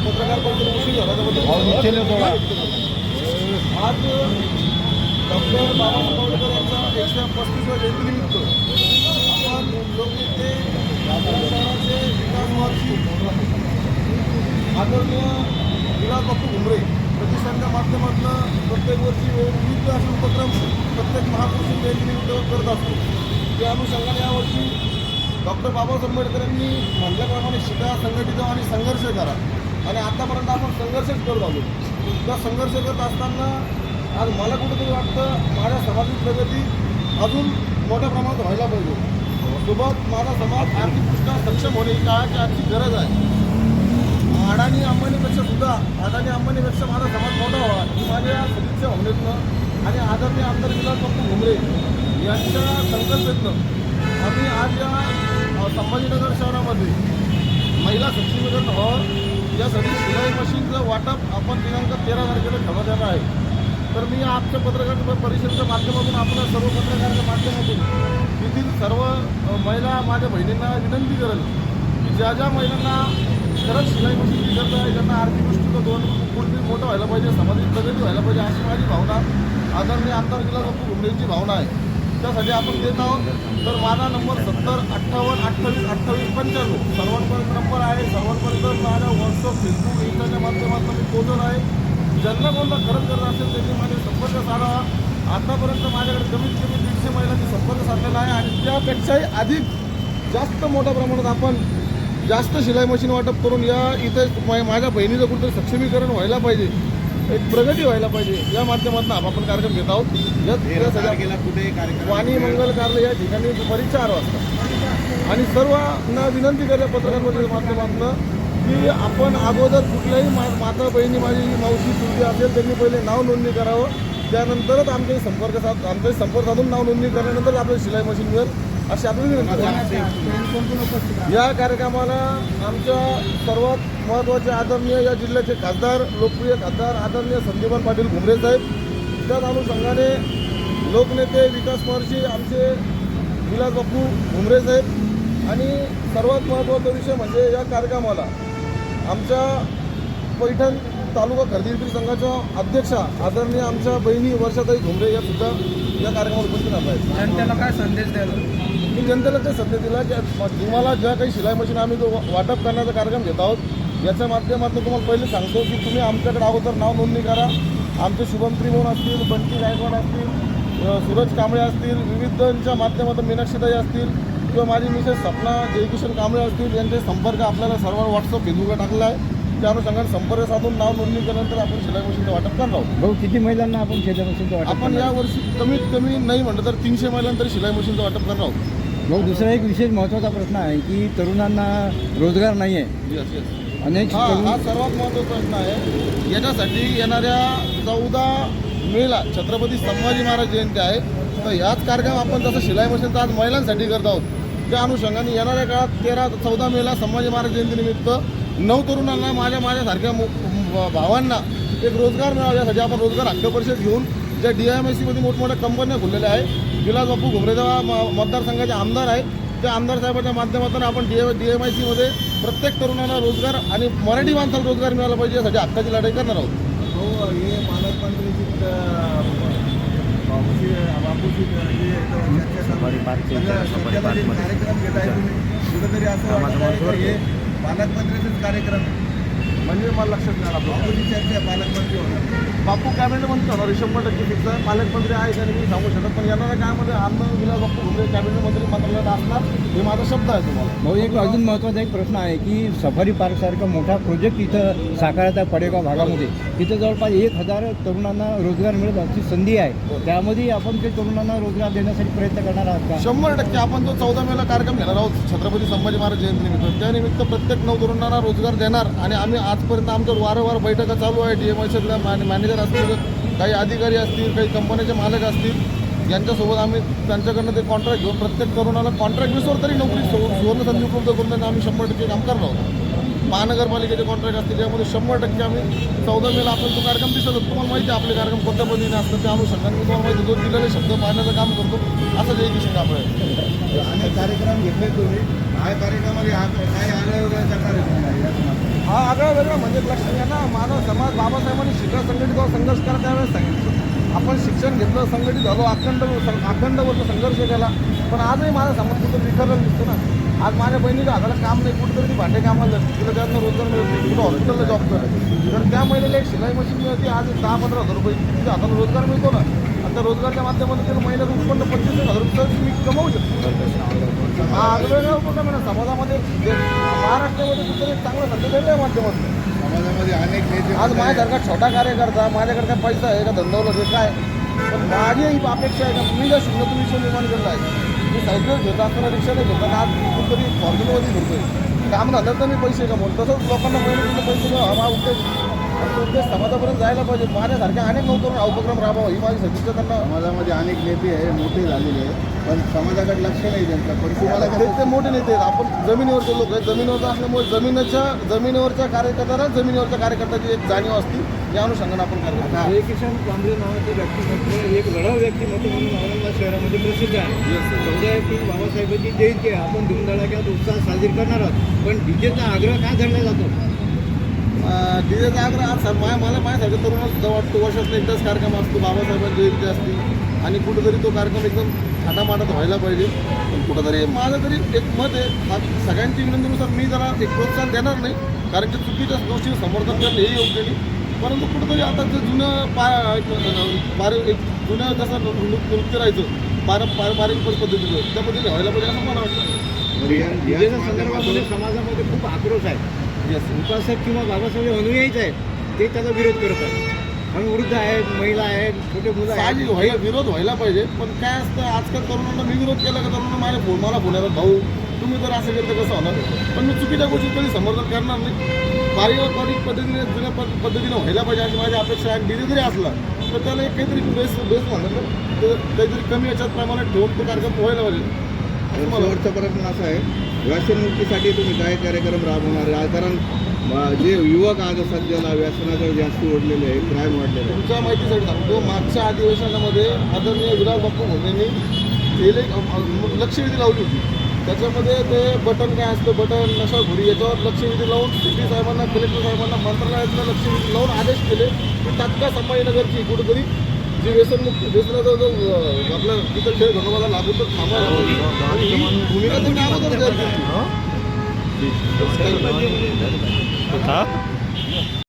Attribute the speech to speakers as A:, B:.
A: पत्रकार परिषद उशीर झाला त्याबद्दल आज डॉक्टर बाबासाहेब आंबेडकर यांचा 135व्या जयंतीनिमित्त आपण लोकनेते शहराचे विकासवादी आदरणीय विलास बापू घुमरे प्रतिष्ठानच्या माध्यमातून प्रत्येक वर्षी विविध असे उपक्रम प्रत्येक महापुरुष जयंतीनिमित्त करत असतो. त्या अनुषंगाने यावर्षी डॉक्टर बाबासाहेब आंबेडकर यांनी म्हटल्याप्रमाणे शिका, संघटित आणि संघर्ष करा आणि आतापर्यंत आपण संघर्षच करत आलो. त्या संघर्ष करत असताना आज मला कुठेतरी वाटतं माझ्या सामाजिक प्रगती अजून मोठ्या प्रमाणात व्हायला पाहिजे. सोबत माझा समाज आर्थिकदृष्ट्या सक्षम होणे ही काळाची आजची गरज आहे. अडाणी अंबानीपेक्षा सुद्धा माझा समाज मोठा व्हावा ही माझ्या सदिच्छा भावनेतनं आणि आदरणीय आमदार विलास बापू घुमरे यांच्या संकल्पनेतनं आम्ही आज या संभाजीनगर शहरामध्ये महिला सक्षमीकरण व्हावं यासाठी शिलाई मशीनचं वाटप आपण दिनांक 13 तारखेला ठेवण्यात येणार आहे. तर मी आजच्या पत्रकार परिषदेच्या माध्यमातून आपल्या सर्व पत्रकारांच्या माध्यमातून तेथील सर्व महिला माझ्या बहिणींना विनंती करेल की ज्या ज्या महिलांना खरंच शिलाई मशीनची गरज आहे, ज्यांना आर्थिक दृष्टीनं दोन कुठेतरी मोठं व्हायला पाहिजे, सामाजिक प्रगती व्हायला पाहिजे अशी माझी भावना आदरणीय आमदार विलास बापू घुमरेंची भावना आहे. त्यासाठी आपण देत आहोत. तर माझा नंबर 70 58 28 28 95 सर्वांपर्यंत नंबर आहे. सर्वांपर्यंत माझ्या व्हॉट्सअप, फेसबुक, इंस्टाच्या माध्यमातून मी पोहोचवलं आहे. ज्यांना कोणता खरंच करत असेल त्यांनी माझे संपर्क साधावा. आतापर्यंत माझ्याकडे कमीत कमी 150 महिलांनी संपर्क साधलेला आहे आणि त्यापेक्षाही अधिक जास्त मोठ्या प्रमाणात आपण जास्त शिलाई मशीन वाटप करून या इथे माझ्या बहिणीचं कुठेतरी सक्षमीकरण व्हायला पाहिजे, एक प्रगती व्हायला पाहिजे या माध्यमातून आपण कार्यक्रम घेत आहोत. वाणी मंगल कार्यालय या ठिकाणी दुपारी 4 वाजता आणि सर्वांना विनंती करल्या पत्रकारांच्या माध्यमातून की आपण अगोदर कुठल्याही माता बहिणी माझी मावशी चुलती असेल त्यांनी पहिले नाव नोंदणी करावं. त्यानंतरच आमचे संपर्क साधून नाव नोंदणी केल्यानंतर आपल्या शिलाई मशीन मिळेल अशी आपली विनंती. या कार्यक्रमाला आमच्या सर्वात महत्त्वाचे आदरणीय या जिल्ह्याचे खासदार, लोकप्रिय खासदार आदरणीय संदीपान पाटील घुमरे साहेब, त्याच अनुषंगाने लोकनेते विकास महर्षी आमचे विलास बापू घुमरे साहेब आणि सर्वात महत्त्वाचा विषय म्हणजे या कार्यक्रमाला आमच्या पैठण तालुका खरेदी विक्री संघाच्या अध्यक्षा आदरणीय आमच्या बहिणी वर्षाताई घुमरे या सुद्धा या कार्यक्रमात उपस्थित राहत आहेत.
B: जनतेला काय संदेश द्यायला?
A: मी जनतेला ते संदेश दिला की तुम्हाला ज्या काही शिलाई मशीन आम्ही जो वाटप करण्याचा कार्यक्रम घेत आहोत याच्या माध्यमातून तुम्हाला पहिले सांगतो की तुम्ही आमच्याकडे अगोदर नाव नोंदणी करा. आमचे शुभम त्रिभुवन असतील, बंटी गायकवाड असतील, सूरज कांबळे असतील, विविधांच्या माध्यमातून मीनाक्षीताई असतील किंवा माझी मिसेस सपना जयकिशन कांबळे असतील यांचे संपर्क आपल्याला सर्व व्हॉट्सअप, फेसबुकवर टाकलेला आहे. त्या अनुषंगाने संपर्क साधून नाव नोंदणी केल्यानंतर आपण शिलाई मशीनचं वाटप करणार आहोत.
B: भाऊ किती महिलांना आपण शिलाई मशीनचं वाटप?
A: आपण यावर्षी कमीत कमी नाही म्हटलं तर 300 महिलांना तरी शिलाई मशीनचं वाटप करणार आहोत.
B: भाऊ दुसरा एक विशेष महत्त्वाचा प्रश्न आहे की तरुणांना रोजगार नाही आहे. अनेक
A: हा सर्वात महत्त्वाचा प्रश्न आहे. याच्यासाठी येणाऱ्या 14 मेला छत्रपती संभाजी महाराज जयंती आहे. तर याच कार्यक्रम आपण जसं शिलाई मशीनचा आज महिलांसाठी करत आहोत त्या अनुषंगाने येणाऱ्या काळात 13-14 मेला संभाजी महाराज जयंतीनिमित्त 9 तरुणांना माझ्यासारख्या भावांना एक रोजगार मिळावा यासाठी आपण रोजगार हक्क परिषद घेऊन ज्या DIMICमध्ये मोठमोठ्या कंपन्या खुललेल्या आहे. विलास बापू घुमरे मतदारसंघाचे आमदार आहे. त्या आमदार साहेबांच्या माध्यमातून आपण DIMICमध्ये प्रत्येक तरुणांना रोजगार आणि मराठी माणसाला रोजगार मिळाला पाहिजे यासाठी हक्काची लढाई करणार आहोत.
C: हो, हे पालकमंत्र्यांची कार्यक्रम घेत आहे तुम्ही कुठेतरी असं वाटतं हे पालकमंत्र्यांचेच कार्यक्रम
A: म्हणजे मला लक्षात नाही आलं
C: बापूची चर्चा पालकमंत्री होणार.
A: बापू कॅबिनेट मंत्री होणार 100% फिक्स आहे. पालकमंत्री आहे का मी सांगू शकत पण येणाऱ्या काळामध्ये आमदार विलास बापू घुमरे कॅबिनेट मंत्री मंत्रालयात असणार हे माझा शब्द आहे तुम्हाला.
B: भाऊ एक अजून महत्त्वाचा एक प्रश्न आहे की सफारी पार्कसारखा मोठा प्रोजेक्ट इथं साकाराचा पडेगाव भागामध्ये तिथं जवळपास 1000 तरुणांना रोजगार मिळत अशी संधी आहे. त्यामध्ये आपण ते तरुणांना रोजगार देण्यासाठी प्रयत्न करणार आहात का?
A: 100% आपण जो 14 मेला कार्यक्रम घेणार आहोत छत्रपती संभाजी महाराज जयंतीनिमित्त त्यानिमित्त प्रत्येक 9 तरुणांना रोजगार देणार आणि आम्ही आजपर्यंत आमच्या वारंवार बैठका चालू आहे. DIMICतल्या मॅनेजर असतील, काही अधिकारी असतील, काही कंपन्याचे मालक असतील यांच्यासोबत आम्ही त्यांच्याकडनं ते कॉन्ट्रॅक्ट घेऊन प्रत्येक तरुणाला कॉन्ट्रॅक्ट बेसवर तरी नोकरी सुवर्ण संधी उपलब्ध करून त्यांना आम्ही 100% काम करणार आहोत. महानगरपालिकेचे कॉन्ट्रॅक्ट असतील त्यामध्ये 100% आम्ही 14 मेला आपण तो कार्यक्रम दिसत तुम्हाला माहिती आहे आपले कार्यक्रम कोणत्या पद्धतीने असतात त्या अनुषंगाने मी तुम्हाला माहिती जो दिलेले शब्द पाहण्याचं काम करतो असं जयकिशन कांबळे
C: आणि कार्यक्रम घेतले तुम्ही हा कार्यक्रमामध्ये काय आलं कार्यक्रम आहे
A: हा आगळा वेगळा म्हणजे लक्षात घ्या ना, मानव समाज बाबासाहेबांनी शिक्षण संघटित व्हावं, संघर्ष करा त्यावेळेस सांगितलं. आपण शिक्षण घेतलं, संघटित झालो, अखंड वर्ष संघर्ष केला, पण आजही माझा समाज कुठं विखरलेला दिसतो ना. आज माझ्या बहिणीच्या हाताला काम नाही, कुठेतरी ती भांडे कामाला जाते, तिला त्यातनं रोजगार मिळत नाही, कुठं हॉस्पिटलला जॉब करते. तर त्या महिलेला एक शिलाई मशीन मिळते, आज 10-15 हजार रुपये तिच्या हाताला रोजगार मिळतो ना. आणि त्या रोजगारच्या माध्यमातून त्याला महिन्याचं उत्पन्न 25,000 रुपये मी कमवू शकतो. हा वेगवेगळ्या उपक्रम आहे ना समाजामध्ये, महाराष्ट्रामध्ये कुठेतरी एक चांगलं संदेश आहे या माध्यमातून.
C: समाजामध्ये अनेक नेते
A: आज माझ्यासारखा छोटा कार्यकर्ता, माझ्याकडे काय पैसा आहे का धंदावलं हे काय, पण माझी ही अपेक्षा आहे का मी जर शून्यातून विश्व निर्माण केलं आहे. मी सायकल घेतो असताना, रिक्षाने घेताना, आज कुठेतरी फॉर्च्युनरमध्ये घेतोय, काम झालं तर मी पैसे कमवतो. तसंच लोकांना महिन्यातून पैसे द्यावं हा उद्देश, आमचा उद्देश समाजापर्यंत जायला पाहिजे. माझ्यासारख्या अनेक नवतरुण हा उपक्रम राबवा ही माझी सदिच्छा त्यांना.
C: समाजामध्ये अनेक नेते आहे, मोठे झालेले आहे, पण समाजाकडे लक्ष नाही त्यांचं. पण तुम्हाला
A: ते मोठे नेते आहेत, आपण जमिनीवरचे लोक आहेत. जमिनीवरचं असल्यामुळे जमिनीवरच्या कार्यकर्त्याला जमिनीवरच्या कार्यकर्त्याची एक जाणीव असते, या अनुषंगाने आपण करतो.
B: जयकिशन कांबळे नावाचे व्यक्तिमत्व एक लढाऊ व्यक्तिमत्व म्हणून औरंगाबाद शहरामध्ये प्रसिद्ध आहे. 14 एप्रिल बाबासाहेबांची जयंती आहे, आपण धुमधडाक्यात उत्साह साजरी करणार आहोत, पण डीजेचा आग्रह का धरला जातो?
A: डीजेचा आग्रह आज माझ्यासारख्या तरुणाला सुद्धा वाटतो. वर्षातून एकदाच कार्यक्रम असतो, बाबासाहेबांची जयंती असते, आणि कुठेतरी तो कार्यक्रम एकदम थाटामाटात व्हायला पाहिजे. पण कुठंतरी माझं तरी एक मत आहे, सगळ्यांची विनंतीनुसार मी जरा एक प्रोत्साहन देणार नाही, कारण की चुकीच्या गोष्टी समर्थन करणं हे योग्य नाही. परंतु कुठंतरी आता जे जुनं जसं नृत्य राहायचं पारंपरिक पद्धतीचं, त्या पद्धतीने व्हायला पाहिजे असं मला वाटतं.
B: डीजेच्या संदर्भामध्ये समाजामध्ये खूप आक्रोश आहे. उपासक किंवा बाबासाहेब अनुयायीच आहेत, ते त्याचा विरोध करत आहेत. आणि वृद्ध आहेत, महिला आहेत, छोटे मुलं
A: साहजिक
B: आहेत.
A: विरोध व्हायला पाहिजे, पण काय असतं आजकाल तरुणांना मी विरोध केला का तरुणांना मला फोन येतात, भाऊ तुम्ही जर असं केलं तर कसं होणार. पण मी चुकीच्या गोष्टी कधी समर्थन करणार नाही. पारंपरिक पद्धतीने जुन्या पद्धतीने व्हायला पाहिजे अशी माझी अपेक्षा आहे. डीजे जरी असला तर त्याला एक काहीतरी बेस म्हणलं तर काहीतरी कमी याच्यात प्रमाणात ठेवून तो कार्यक्रम व्हायला पाहिजे.
C: शेवटचा प्रश्न असा आहे, व्यसनमुक्तीसाठी तुम्ही काय कार्यक्रम राबवणार आहे? कारण जे युवक आज सध्याला व्यसनाकडे जास्त ओढलेले आहे, क्राईम वाढलेले आहे.
A: तुमच्या माहितीसाठी सांगतो, मागच्या अधिवेशनामध्ये आदरणीय विलास बाप्पू भोंडेंनी लक्षवेधी लावली होती. त्याच्यामध्ये ते बटन काय असतं, बटन नशाखोरी याच्यावर लक्षवेधी लावून सिटी साहेबांना, कलेक्टर साहेबांना, मंत्रालयातलं लक्षवेधी लावून आदेश केले की तात्काळ संभाजीनगरची कुठेतरी जी व्यसनाचा जो आपला तिथं खेळ घडवायला लागू तर थांबायला भूमिका त्यांनी अगोदर
D: हा